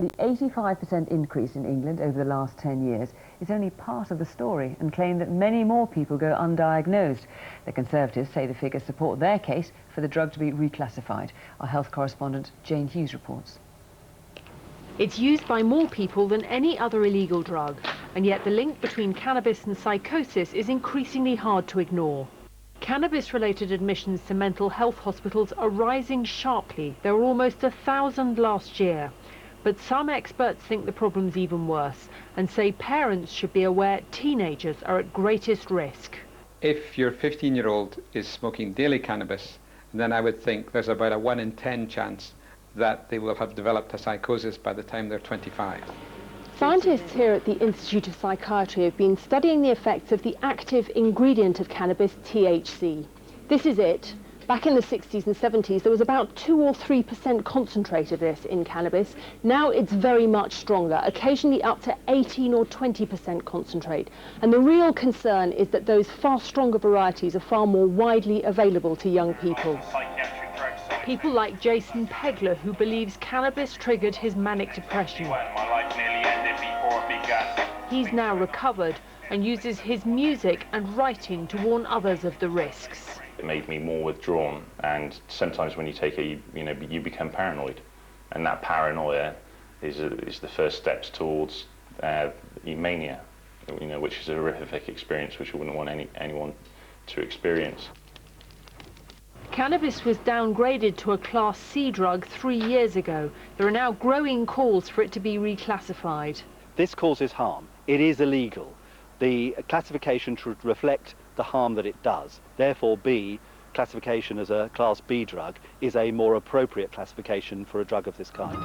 The 85% increase in England over the last 10 years is only part of the story and claim that many more people go undiagnosed. The Conservatives say the figures support their case for the drug to be reclassified. Our health correspondent Jane Hughes reports. It's used by more people than any other illegal drug, and yet the link between cannabis and psychosis is increasingly hard to ignore. Cannabis-related admissions to mental health hospitals are rising sharply. There were almost 1,000 last year. But some experts think the problem's even worse and say parents should be aware teenagers are at greatest risk. If your 15-year-old is smoking daily cannabis, then I would think there's about a 1 in 10 chance that they will have developed a psychosis by the time they're 25. Scientists here at the Institute of Psychiatry have been studying the effects of the active ingredient of cannabis, THC. This is it. Back in the 60s and 70s, there was about 2 or 3% concentrate of this in cannabis. Now it's very much stronger, occasionally up to 18 or 20% concentrate. And the real concern is that those far stronger varieties are far more widely available to young people. People like Jason Pegler, who believes cannabis triggered his manic depression. He's now recovered and uses his music and writing to warn others of the risks. It made me more withdrawn, and sometimes when you take it, you become paranoid, and that paranoia is the first steps towards mania, which is a horrific experience which you wouldn't want anyone to experience. Cannabis was downgraded to a Class C drug 3 years ago. There are now growing calls for it to be reclassified. This causes harm. It is illegal. The classification should reflect the harm that it does. Therefore, classification as a Class B drug is a more appropriate classification for a drug of this kind.